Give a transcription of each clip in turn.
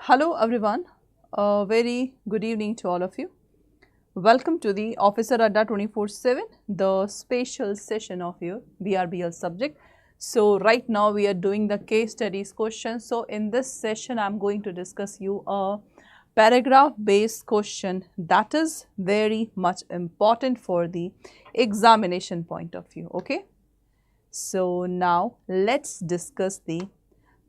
Hello everyone, a very good evening to all of you. Welcome to the Officer Adda 24/7, the special session of your BRBL subject. So right now we are doing the case studies question. So in this session I am going to discuss you a paragraph based question that is very much important for the examination point of view. Okay. So now let's discuss the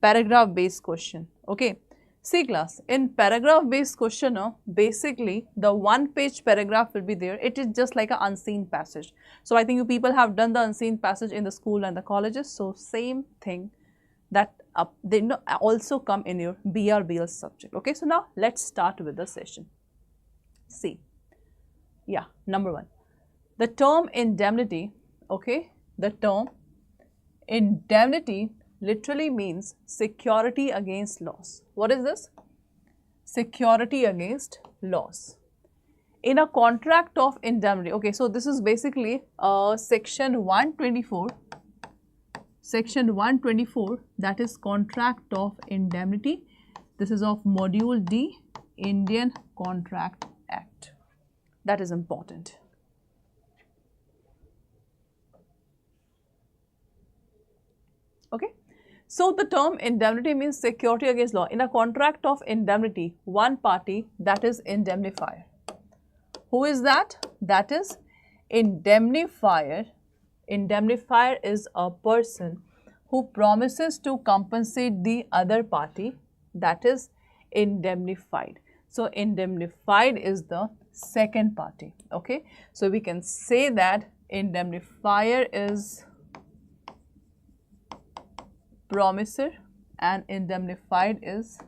paragraph based question. Okay. See class, in paragraph based question, basically the one page paragraph will be there. It is just like an unseen passage. So I think you people have done the unseen passage in the school and the colleges. So same thing that they also come in your BRBL subject. Okay, so now let's start with the session. See, yeah, number one, the term indemnity, okay, the term indemnity literally means security against loss. What is this? Security against loss. In a contract of indemnity, okay, so this is basically section 124, that is contract of indemnity. This is of module D, Indian Contract Act. That is important. Okay. So the term indemnity means security against law. In a contract of indemnity, one party, that is indemnifier. Who is that? That is indemnifier. Indemnifier is a person who promises to compensate the other party, that is indemnified. So indemnified is the second party. Okay. So we can say that indemnifier is promisor and indemnified is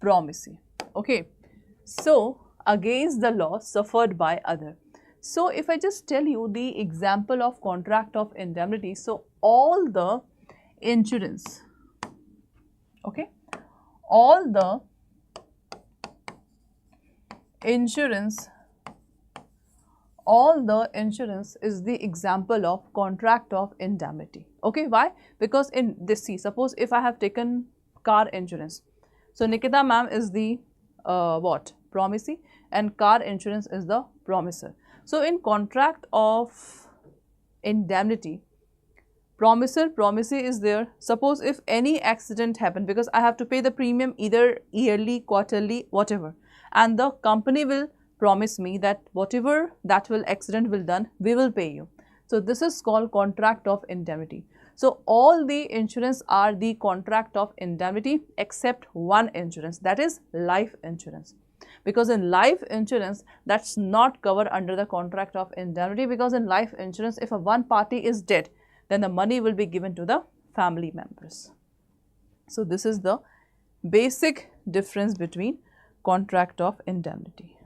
promisee. Okay, so against the loss suffered by other. So if I just tell you the example of contract of indemnity, so all the insurance, okay, all the insurance is the example of contract of indemnity. Okay, why? Because in this, see, suppose if I have taken car insurance, so Nikkita ma'am is the what? Promisee, and car insurance is the promisor. So in contract of indemnity, promisor, promisee is there. Suppose if any accident happened, because I have to pay the premium either yearly, quarterly, whatever, and the company will promise me that whatever that will accident will done, we will pay you. So this is called contract of indemnity. So all the insurance are the contract of indemnity except one insurance, that is life insurance. Because in life insurance, that's not covered under the contract of indemnity, because in life insurance, if one party is dead, then the money will be given to the family members. So this is the basic difference between contract of indemnity.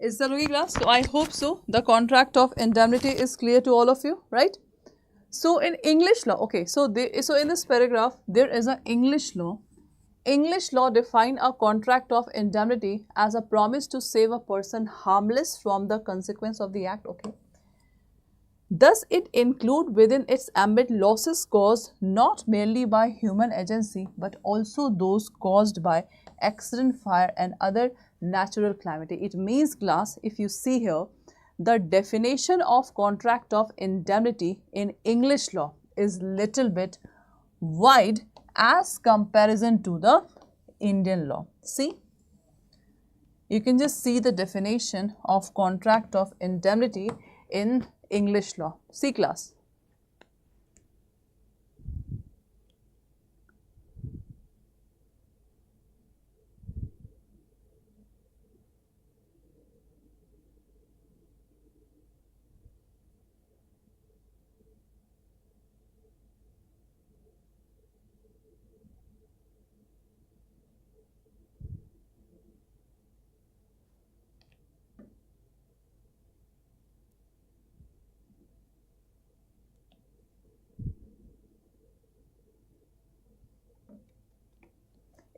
Is that okay, class? So I hope so. The contract of indemnity is clear to all of you, right? So in English law, okay, so in this paragraph, there is an English law. English law define a contract of indemnity as a promise to save a person harmless from the consequence of the act, okay. Thus, it include within its ambit losses caused not merely by human agency, but also those caused by accident, fire and other natural calamity. It means, class, if you see here, the definition of contract of indemnity in English law, is little bit wide as comparison to the Indian law. See, you can just see the definition of contract of indemnity in English law. See class.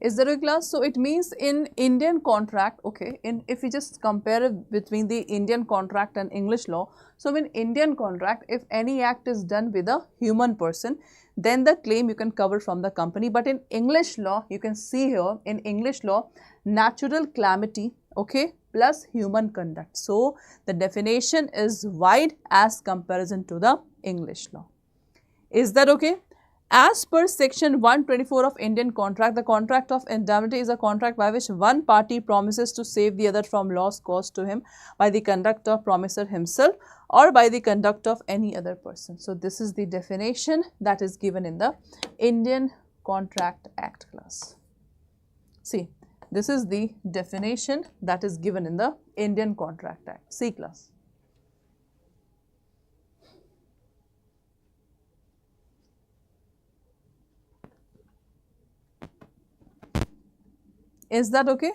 Is there a class? So it means in Indian contract, okay, if we just compare it between the Indian contract and English law, so in Indian contract, if any act is done with a human person, then the claim you can cover from the company. But in English law, you can see here in English law, natural calamity, okay, plus human conduct. So the definition is wide as comparison to the English law. Is that okay? As per section 124 of Indian contract, the contract of indemnity is a contract by which one party promises to save the other from loss caused to him by the conduct of promisor himself or by the conduct of any other person. So this is the definition that is given in the Indian Contract Act class. See, this is the definition that is given in the Indian Contract Act. See class. Is that okay?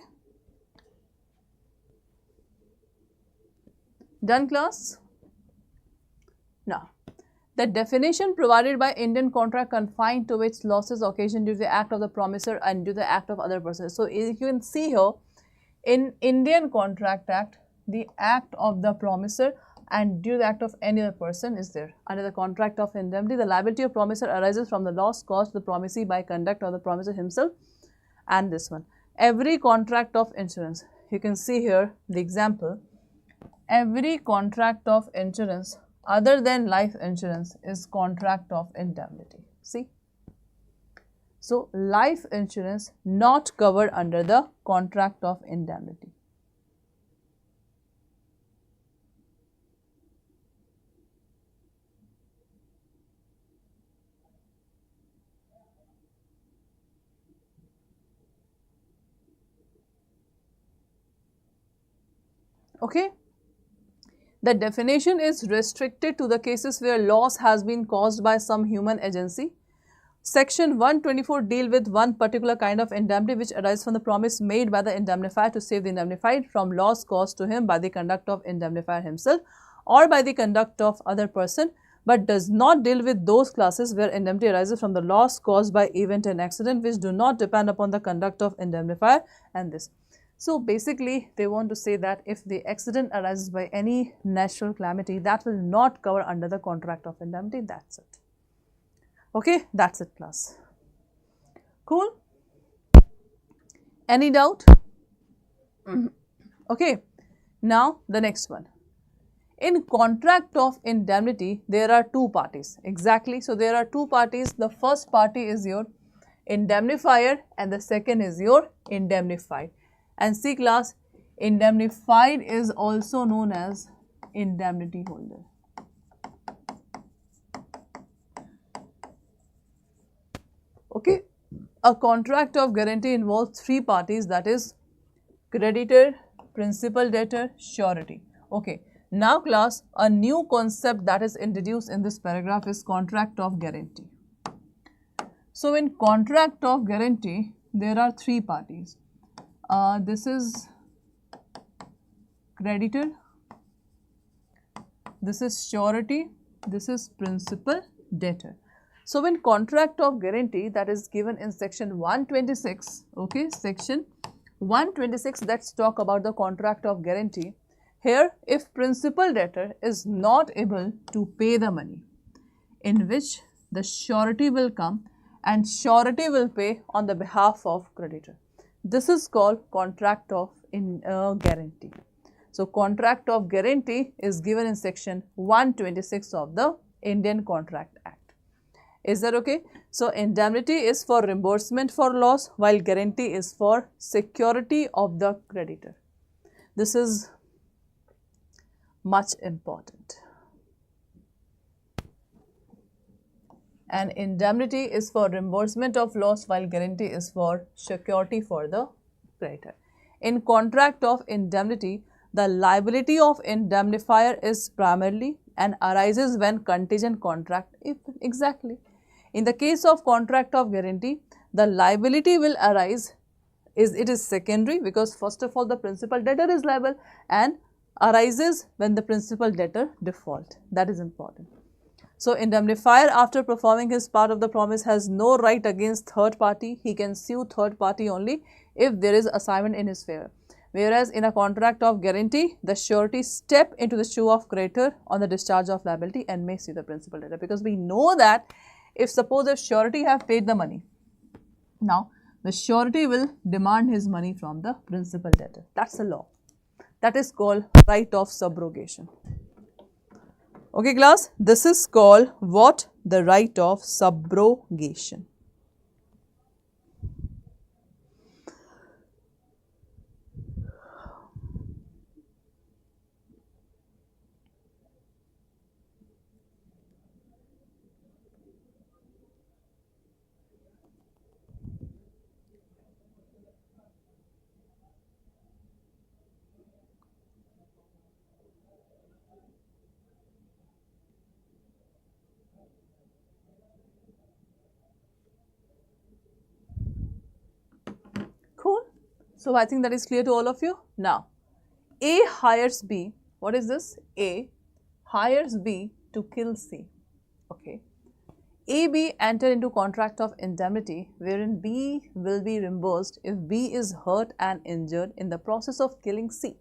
Done class? Now, the definition provided by Indian contract confined to which losses occasioned due to the act of the promisor and due to the act of other persons. So, you can see here in Indian Contract Act, the act of the promisor and due to the act of any other person is there. Under the contract of indemnity, the liability of promisor arises from the loss caused to the promisee by conduct of the promisor himself and this one. Every contract of insurance, you can see here the example, every contract of insurance other than life insurance is contract of indemnity. See? So, life insurance not covered under the contract of indemnity. Okay. The definition is restricted to the cases where loss has been caused by some human agency. Section 124 deal with one particular kind of indemnity which arises from the promise made by the indemnifier to save the indemnified from loss caused to him by the conduct of indemnifier himself or by the conduct of other person, but does not deal with those classes where indemnity arises from the loss caused by event and accident which do not depend upon the conduct of indemnifier and this. So basically, they want to say that if the accident arises by any natural calamity, that will not cover under the contract of indemnity. That's it. Okay, that's it class. Cool? Any doubt? Okay, now the next one. In contract of indemnity, there are two parties. Exactly. So there are two parties. The first party is your indemnifier and the second is your indemnified. And see class, indemnified is also known as indemnity holder. Okay, a contract of guarantee involves three parties, that is creditor, principal debtor, surety. Okay, now class, a new concept that is introduced in this paragraph is contract of guarantee. So in contract of guarantee, there are three parties. This is creditor, this is surety, this is principal debtor. So, in contract of guarantee that is given in section 126, okay, section 126, let's talk about the contract of guarantee. Here, if principal debtor is not able to pay the money, in which the surety will come and surety will pay on the behalf of creditor. This is called contract of guarantee. So, contract of guarantee is given in section 126 of the Indian Contract Act. Is that okay? So, indemnity is for reimbursement for loss, while guarantee is for security of the creditor. This is much important. And indemnity is for reimbursement of loss, while guarantee is for security for the creditor. In contract of indemnity, the liability of indemnifier is primarily and arises when contingent contract. Exactly. In the case of contract of guarantee, the liability will arise, it is secondary, because first of all the principal debtor is liable and arises when the principal debtor default. That is important. So, indemnifier after performing his part of the promise has no right against third party. He can sue third party only if there is assignment in his favor. Whereas, in a contract of guarantee, the surety step into the shoe of creditor on the discharge of liability and may sue the principal debtor, because we know that if suppose if surety have paid the money, now the surety will demand his money from the principal debtor. That's the law. That is called right of subrogation. Okay class, this is called what? The right of subrogation. Cool. So, I think that is clear to all of you. Now, A hires B. What is this? A hires B to kill C. Okay. A, B enter into contract of indemnity wherein B will be reimbursed if B is hurt and injured in the process of killing C.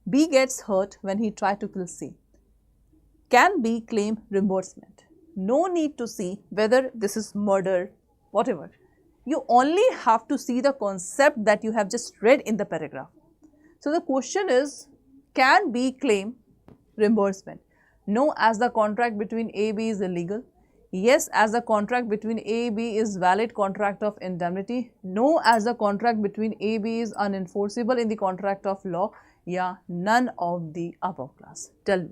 B gets hurt when he tried to kill C. Can B claim reimbursement? No need to see whether this is murder, whatever. You only have to see the concept that you have just read in the paragraph. So, the question is, can B claim reimbursement? No, as the contract between A, B is illegal. Yes, as the contract between A, B is valid contract of indemnity. No, as the contract between A, B is unenforceable in the contract of law. Yeah, none of the above class. Tell me.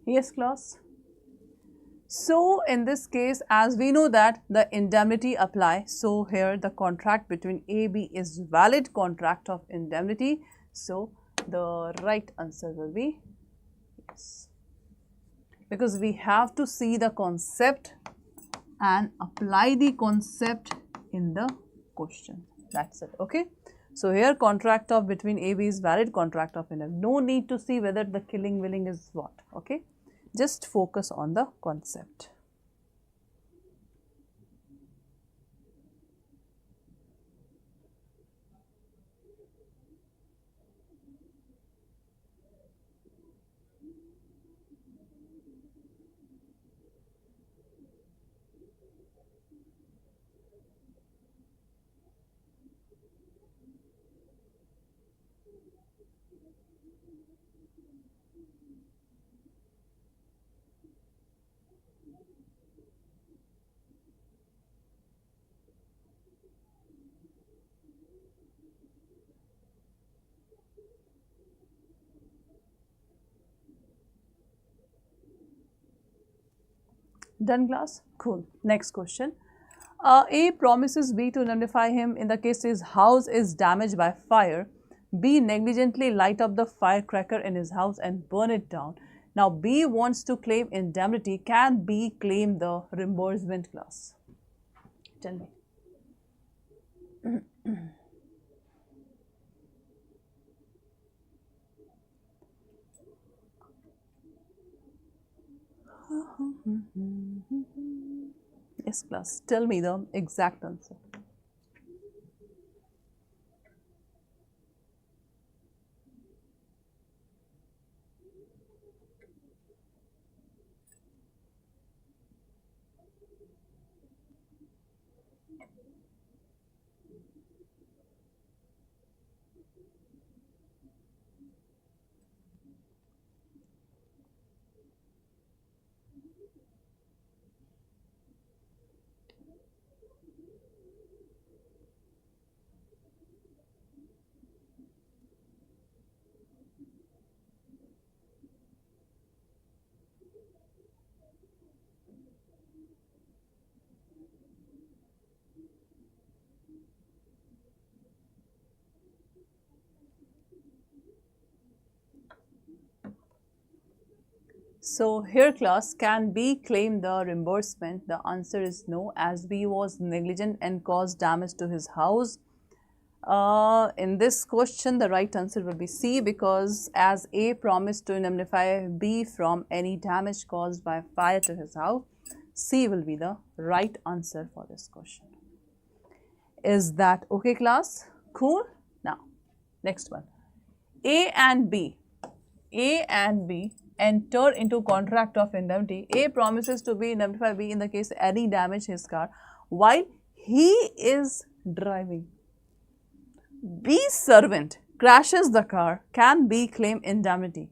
Yes, class. So, in this case, as we know that the indemnity apply, so here the contract between A, B is valid contract of indemnity. So, the right answer will be yes, because we have to see the concept and apply the concept in the question. That's it. Okay. So, here contract of between A, B is valid contract of indemnity. No need to see whether the killing willing is what. Okay. Just focus on the concept. Done class? Cool. Next question. A promises B to indemnify him in the case his house is damaged by fire. B negligently light up the firecracker in his house and burn it down. Now B wants to claim indemnity. Can B claim the reimbursement clause? Tell me. Yes, class. Tell me the exact answer. So here class, can B claim the reimbursement? The answer is no, as B was negligent and caused damage to his house. In this question, the right answer will be C, because as A promised to indemnify B from any damage caused by fire to his house, C will be the right answer for this question. Is that okay, class? Cool? Now, next one. A and B enter into contract of indemnity. A promises to be indemnify B in the case any damage his car while he is driving. B's servant crashes the car. Can B claim indemnity?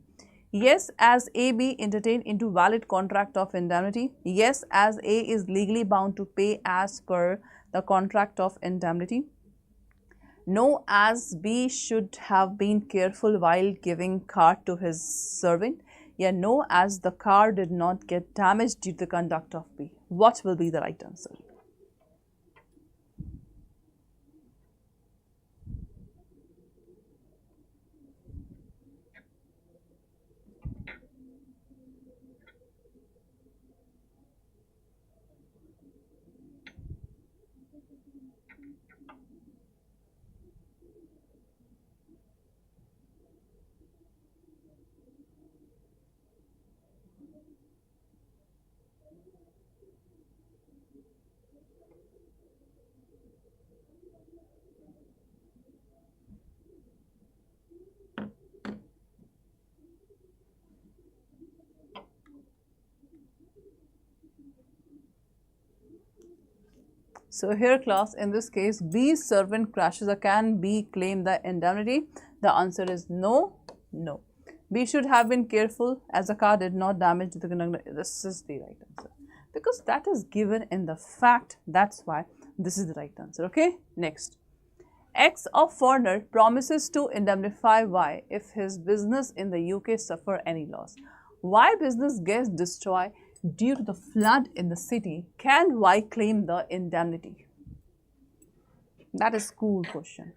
Yes, as A, B entered into valid contract of indemnity. Yes, as A is legally bound to pay as per the contract of indemnity. No, as B should have been careful while giving car to his servant. Yeah, no, as the car did not get damaged due to the conduct of B. What will be the right answer? So here class, in this case, B's servant crashes. Can B claim the indemnity? The answer is no, no. B should have been careful as the car did not damage the conductor. This is the right answer, because that is given in the fact. That's why this is the right answer. Okay, next. X, a foreigner, promises to indemnify Y if his business in the UK suffer any loss. Y business gets destroyed due to the flood in the city. Can Y claim the indemnity? That is cool question.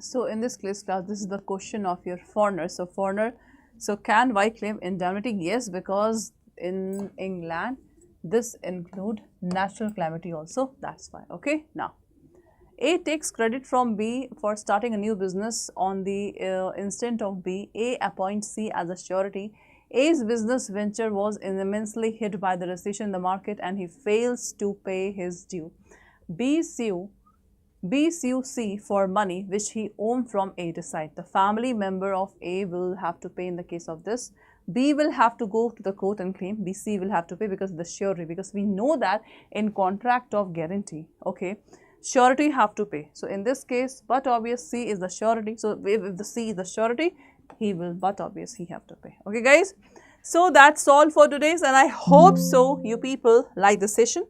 So in this case class, this is the question of your foreigner. So foreigner So can Y claim indemnity? Yes, because in England this include natural calamity also, that's why. Okay, now A takes credit from B for starting a new business on the instant of B. A appoints C as a surety. A's business venture was immensely hit by the recession in the market and he fails to pay his due. B sues C for money which he owed from A to side. The family member of A will have to pay in the case of this. B will have to go to the court and claim. C will have to pay because of the surety, because we know that in contract of guarantee, okay, surety have to pay. So in this case, but obvious C is the surety. So if the C is the surety, he will, but obvious he have to pay. Okay guys, so that's all for today's, and I hope so you people like the session.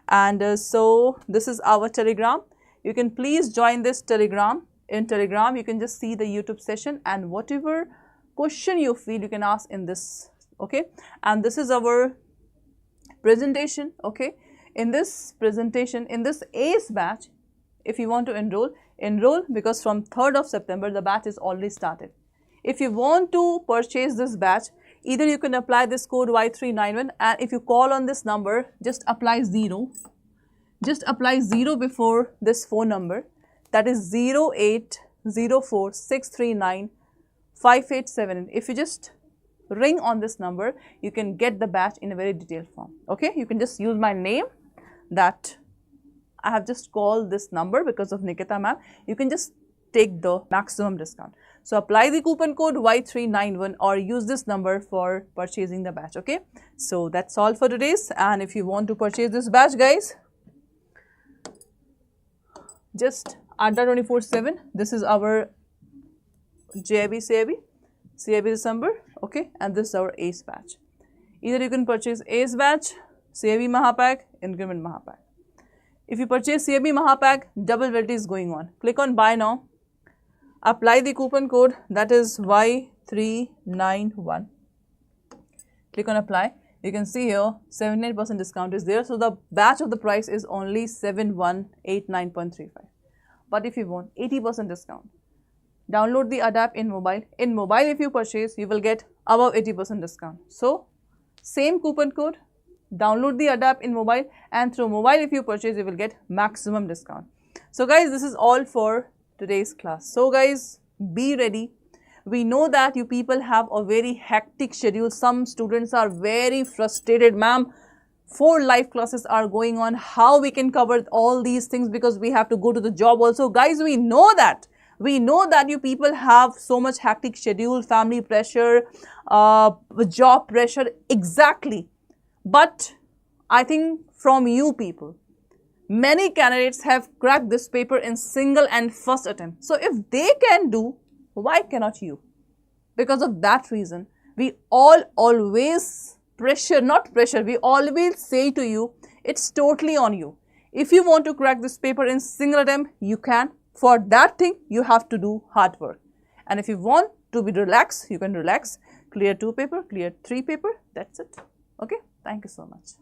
And so this is our Telegram. You can please join this Telegram. In Telegram you can just see the YouTube session, and whatever question you feel you can ask in this. Okay, and this is our presentation. Okay, in this presentation, in this ACE batch, if you want to enroll, because from 3rd of September the batch is already started. If you want to purchase this batch, either you can apply this code Y391, and if you call on this number, just apply 0. Just apply 0 before this phone number, that is 0804639587. If you just ring on this number, you can get the batch in a very detailed form. Okay, you can just use my name, that I have just called this number because of Nikkita ma'am. You can just take the maximum discount. So apply the coupon code Y391 or use this number for purchasing the batch. Okay, so that's all for today's, and if you want to purchase this batch guys, just Adda 24/7. This is our JAIIB CAIIB December. Okay, and this is our ACE batch. Either you can purchase ACE batch, CAIIB Mahapack, Increment Mahapack. If you purchase CAIIB Mahapack, double validity is going on. Click on buy now. Apply the coupon code, that is Y391. Click on apply. You can see here 78% discount is there. So the batch of the price is only 7189.35. But if you want 80% discount, download the ADAP in mobile. In mobile, if you purchase, you will get above 80% discount. So same coupon code, download the ADAP in mobile, and through mobile if you purchase, you will get maximum discount. So guys, this is all for today's class. So guys, be ready. We know that you people have a very hectic schedule. Some students are very frustrated, ma'am. 4 live classes are going on. How we can cover all these things, because we have to go to the job also. Guys, we know that. We know that you people have so much hectic schedule, family pressure, job pressure, exactly. But I think from you people, many candidates have cracked this paper in single and first attempt. So if they can do, why cannot you? Because of that reason, we always we always say to you, it's totally on you. If you want to crack this paper in single attempt, you can. For that thing, you have to do hard work. And if you want to be relaxed, you can relax. Clear 2 paper, clear 3 paper, that's it. Okay, thank you so much.